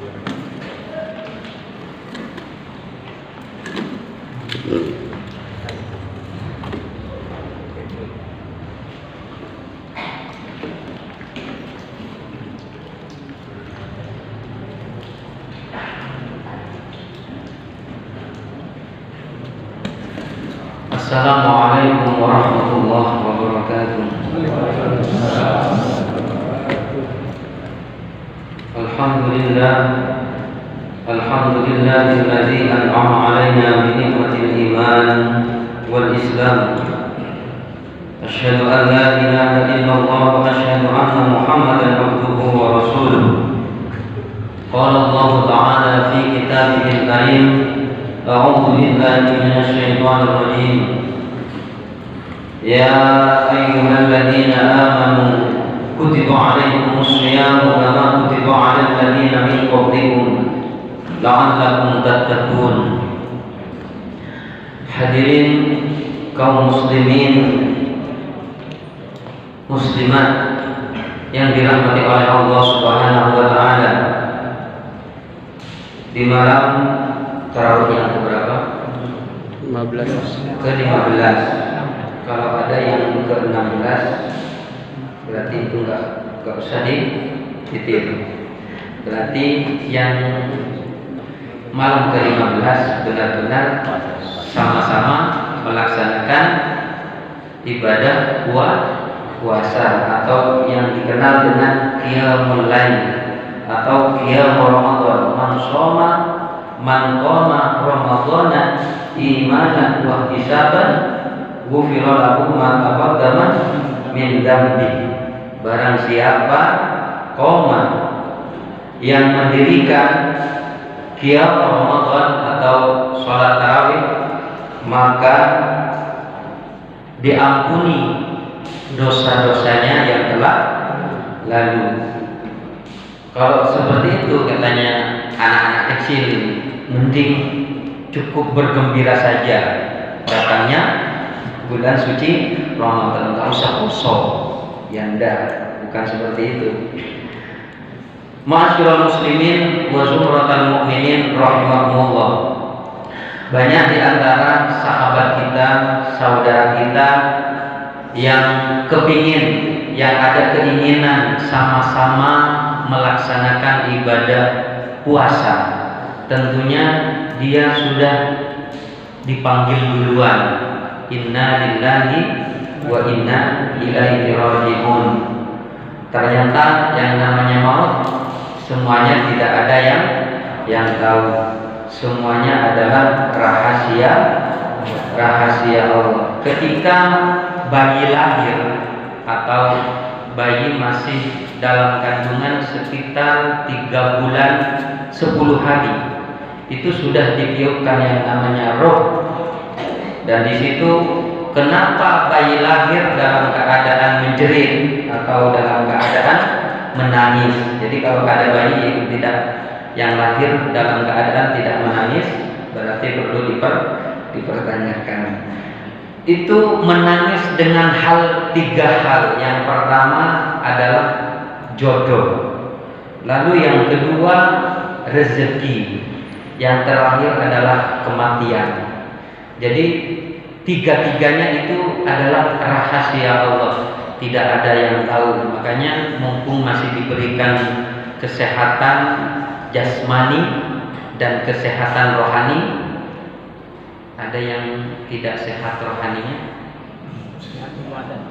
Assalamualaikum warahmatullahi wabarakatuh. Alhamdulillahilladzi an'ama 'alaina bi ni'matil iman wal islam. Asyhadu an la ilaha illallah wa asyhadu anna Muhammadan abduhu wa rasuluh. Qala Allah ta'ala fi kitabihil karim, a'udzu billahi minasy syaithanir rajim. Ya ayyuhalladzina amanu kutiba 'alaikumus syiyamu kama kutiba 'alal ladzina min qablikum la'allakum tattaqun. Hadirin kaum muslimin muslimat yang dirahmati oleh Allah Subhanahu wa taala. Di malam tarawih yang keberapa? 15. Ke-15. Kalau ada yang ke-16 berarti itu enggak usah ditiru. Berarti yang malam ke-15 benar-benar sama-sama melaksanakan ibadah puasa atau yang dikenal dengan qiyamul lail atau qiyamul ramadan. Man qama ramadhana imanan wa ihtisaban ghufira lahu ma taqaddama min dzambi. Barang siapa qama yang mendirikan qiyam Ramadan atau sholat tarawih, maka diampuni dosa-dosanya yang telah lalu. Kalau seperti itu katanya anak-anak kecil, mending cukup bergembira saja datangnya bulan suci Ramadan, nggak usah kosong. Ya enggak, bukan seperti itu. Ma'asyiral muslimin wa zumratal mu'minin rahimakumullah. Banyak di antara sahabat kita, saudara kita yang kepingin, yang ada keinginan sama-sama melaksanakan ibadah puasa. Tentunya dia sudah dipanggil duluan. Inna lillahi wa inna ilaihi raji'un. Ternyata yang namanya maut semuanya tidak ada yang tahu. Semuanya adalah rahasia Allah. Ketika bayi lahir atau bayi masih dalam kandungan sekitar 3 bulan 10 hari, itu sudah ditiupkan yang namanya roh. Dan di situ kenapa bayi lahir dalam keadaan menjerit atau dalam keadaan menangis? Jadi kalau ada bayi yang lahir dalam keadaan tidak menangis, berarti perlu dipertanyakan. Itu menangis dengan 3 hal. Yang pertama adalah jodoh, lalu yang kedua rezeki, yang terakhir adalah kematian. Jadi 3-tiganya itu adalah rahasia Allah, tidak ada yang tahu. Makanya mumpung masih diberikan kesehatan jasmani dan kesehatan rohani, ada yang tidak sehat rohaninya?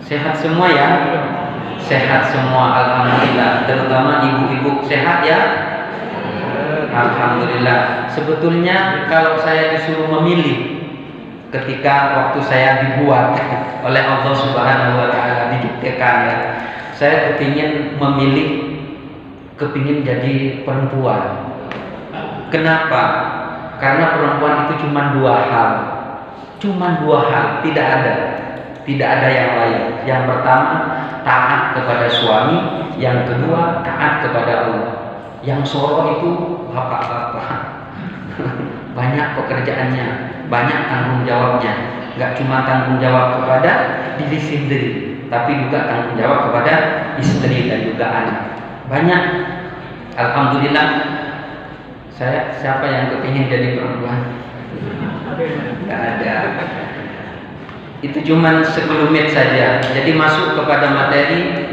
Sehat semua ya? Sehat semua, alhamdulillah. Terutama ibu-ibu sehat ya? Alhamdulillah. Sebetulnya kalau saya disuruh memilih, ketika waktu saya dibuat oleh Allah Subhanahu wa taala, didiktekan ya, saya kepingin jadi perempuan. Kenapa? Karena perempuan itu cuma 2 hal. Tidak ada yang lain. Yang pertama, taat kepada suami. Yang kedua, taat kepada Allah. Yang soro itu bapak-bapak. Banyak pekerjaannya, banyak tanggung jawabnya. Gak cuma tanggung jawab kepada diri sendiri, tapi juga tanggung jawab kepada istri dan juga anak. Banyak. Alhamdulillah Siapa yang kepingin jadi perempuan? Nggak ada. Itu cuman sekelumit saja. Jadi masuk kepada materi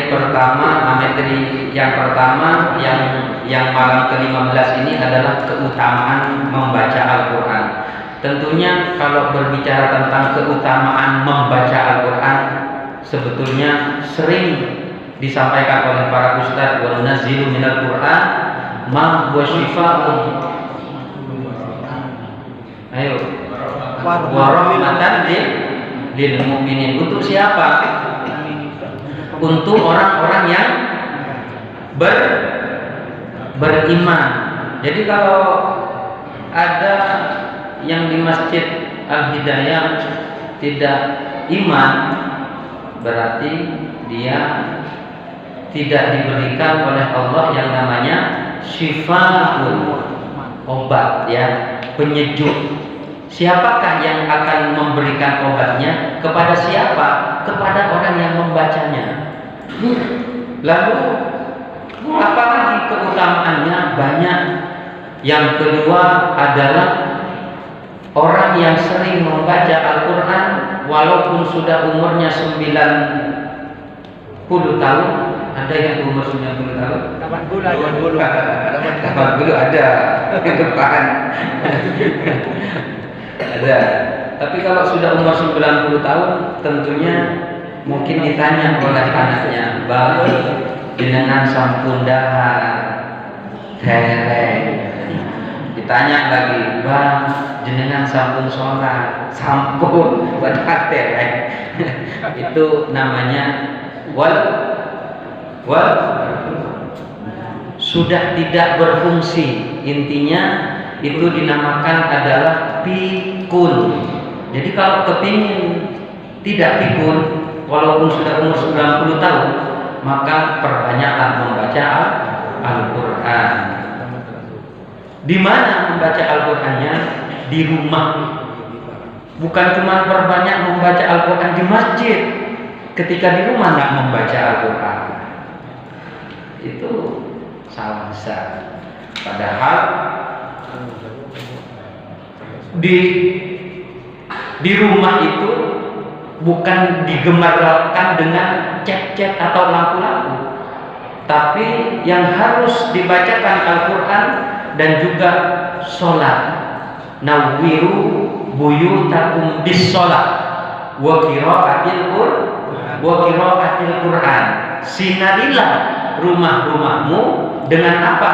pertama, materi yang pertama yang malam ke-15 ini adalah keutamaan membaca Al-Quran. Tentunya kalau berbicara tentang keutamaan membaca Al-Quran, sebetulnya sering disampaikan oleh para ustadz, wa nunazzilu minal Qur'an ma huwa syifaa'un. Ayo. Wa rahmatan lil mu'minin. Untuk siapa? Untuk orang-orang yang beriman. Jadi kalau ada yang di Masjid Al-Hidayah tidak iman, berarti dia tidak diberikan oleh Allah yang namanya syifaa'un, obat ya, penyejuk. Siapakah yang akan memberikan obatnya? Kepada siapa? Kepada orang yang membacanya. Lalu apalagi keutamaannya? Banyak. Yang kedua adalah orang yang sering membaca Al-Quran walaupun sudah umurnya 90 tahun. Ada yang umur 90 tahun? 80 ada di depan. Ada. Tapi kalau sudah umur 90 tahun, tentunya mungkin ditanya oleh anaknya, "Bang, jenengan sampun dahar dereng." Ditanya lagi, "Bang, jenengan sampun sholat?" Sampun, padahal dereng. Itu namanya wal sudah tidak berfungsi. Intinya itu dinamakan adalah pikun. Jadi kalau kepingin tidak pikun walaupun sudah umur 90 tahun, maka perbanyaklah membaca Al-Quran. Di mana membaca Al-Qurannya? Di rumah. Bukan cuma perbanyak membaca Al-Quran di masjid. Ketika di rumah nggak membaca Al-Quran, itu salah besar. Padahal di rumah itu bukan digemerlapkan dengan cat-cat atau lampu-lampu, tapi yang harus dibacakan Al-Quran dan juga sholat. Nawwiru buyutakum bis sholat wa qira'atil Quran. Sinarilah rumah-rumahmu dengan apa?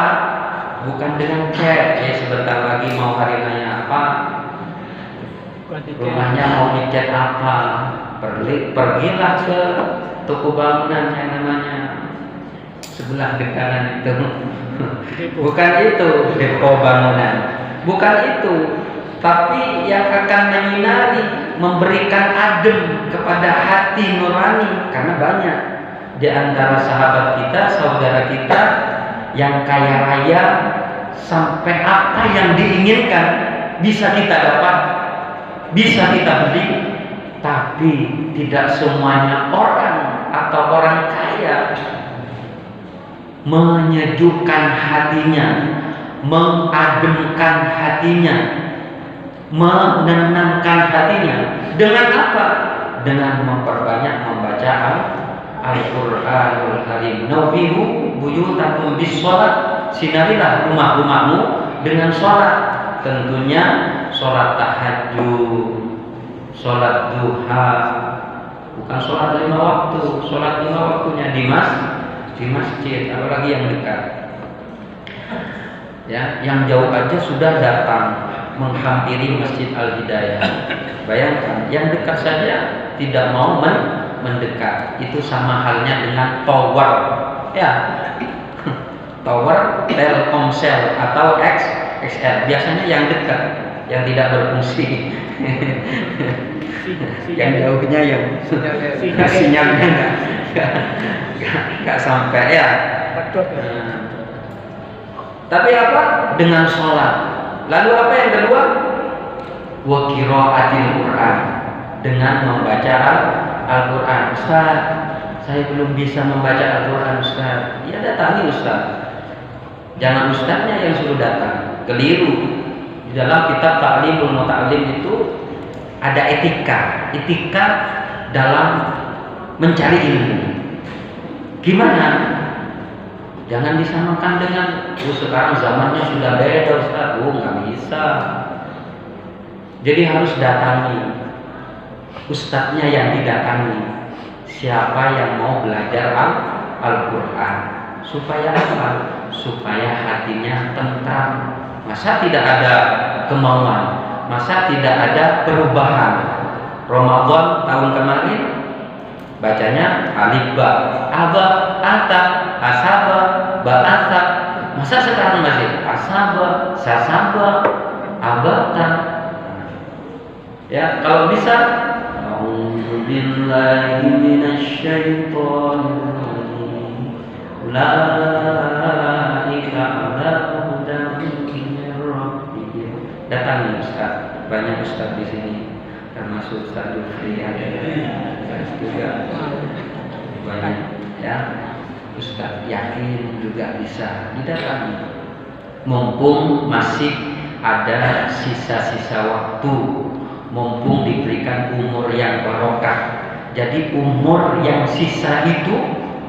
Bukan dengan cat. Ya sebentar lagi mau hari raya apa? Rumahnya mau dicat apa? Pergilah ke toko bangunan yang namanya sebelah kanan itu. Bukan itu depo bangunan. Bukan itu. Tapi yang akan menyinari, memberikan adem kepada hati nurani. Karena banyak di antara sahabat kita, saudara kita yang kaya raya, sampai apa yang diinginkan bisa kita dapat, bisa kita beli. Tapi tidak semuanya orang atau orang kaya menyejukkan hatinya, mengademkan hatinya, menenangkan hatinya. Dengan apa? Dengan memperbanyak membaca Al-Quranul Karim. Nawwiru buyutakum bis sholat. Sinarilah rumah-rumahmu dengan sholat. Tentunya sholat tahajud, sholat duha, bukan sholat 5 waktu. Sholat 5 waktunya di masjid, apalagi yang dekat. Ya, yang jauh aja sudah datang menghampiri Masjid Al-Hidayah. Bayangkan, yang dekat saja tidak mau mendekat. Itu sama halnya dengan tower, ya, tower Telkomsel atau XXL. Biasanya yang dekat, yang tidak berfungsi. Yang jauhnya yang sinyalnya nggak sampai ya. Tapi apa? Dengan sholat. Lalu apa yang kedua? Wa qira'atil Quran, dengan membaca Al-Quran. Ustaz, saya belum bisa membaca Al-Quran Ustaz. Ya datangi Ustaz. Jangan ustadznya yang suruh datang. Keliru. Di dalam kitab Ta'limul Muta'allim itu ada etika dalam mencari ilmu. Gimana? Jangan disamakan dengan sekarang zamannya sudah beda Ustaz. Nggak bisa. Jadi harus datangi ustadznya yang didatangi. Siapa yang mau belajar Al-Quran supaya apa? Supaya hatinya tentram. Masa tidak ada kemauan? Masa tidak ada perubahan? Ramadan tahun kemarin bacanya alif ba, aba, ata, asaba, ba'ata. Masa sekarang masih asaba, sasaba, abata? Ya, kalau bisa A'udzubillahi minasyaitonir rajim. Ulaika 'ala hudan min rabbihim. Datangi Ustaz, banyak Ustaz di sini, termasuk Ustaz Jufri ada juga banyak ya. Ustaz yakin juga bisa didatangi. Mumpung masih ada sisa-sisa waktu, mumpung diberikan umur yang barokah. Jadi umur yang sisa itu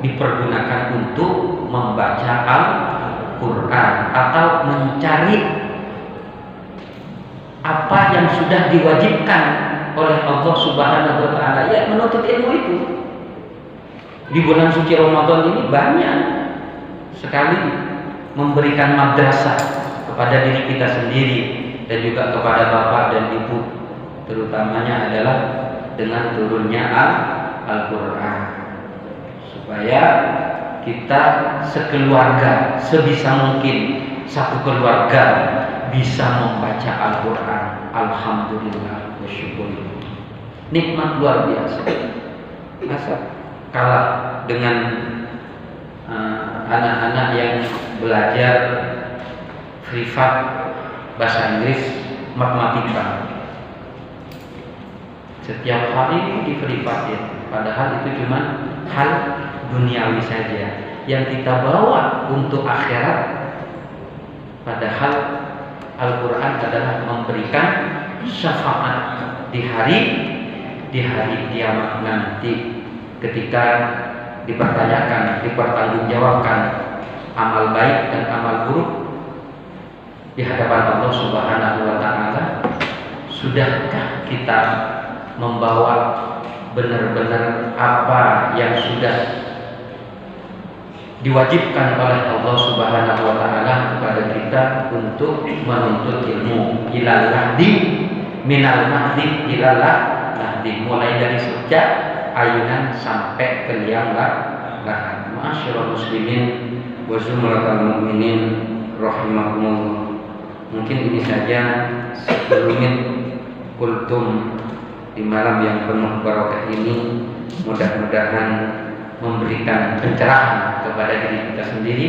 dipergunakan untuk membaca Al-Quran atau mencari apa yang sudah diwajibkan oleh Allah Subhanahu wa Ta'ala, ya menuntut ilmu itu. Di bulan suci Ramadan ini banyak sekali memberikan madrasah kepada diri kita sendiri dan juga kepada bapak dan ibu, terutamanya adalah dengan turunnya Al-Quran, supaya kita sekeluarga sebisa mungkin satu keluarga bisa membaca Al-Quran. Alhamdulillah wa syukur, nikmat luar biasa. Masa kalah dengan anak-anak yang belajar privat bahasa Inggris, matematika setiap hari di privatin, padahal itu cuma hal duniawi saja yang kita bawa untuk akhirat. Padahal Al-Quran adalah memberikan syafaat di hari kiamat nanti, ketika dipertanggungjawabkan amal baik dan amal buruk di hadapan Allah Subhanahu wa Ta'ala. Sudahkah kita membawa benar-benar apa yang sudah diwajibkan oleh Allah Subhanahu wa Ta'ala kepada kita untuk menuntut ilmu? Ilal mahdi, minal mahdi ilal mahdi, mulai dari sejak ayunan sampai ke liang lahat. Ma'asyiral muslimin wa zumratal mu'minin rahimakumullah. Mungkin ini saja sebelumnya kultum di malam yang penuh barokah ini. Mudah-mudahan memberikan pencerahan kepada diri kita sendiri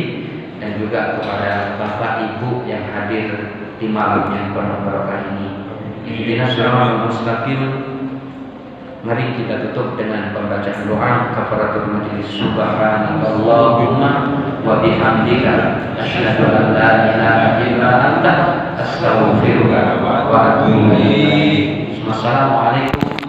dan juga kepada bapak ibu yang hadir di malam yang penuh barokah ini. Ihdinas siratal mustaqim. Mari kita tutup dengan pembacaan doa kafaratul majlis. Subhanakallahumma wa bihamdika asyhadu an la ilaha illa anta astaghfiruka wa atubu ilaik. Wassalamualaikum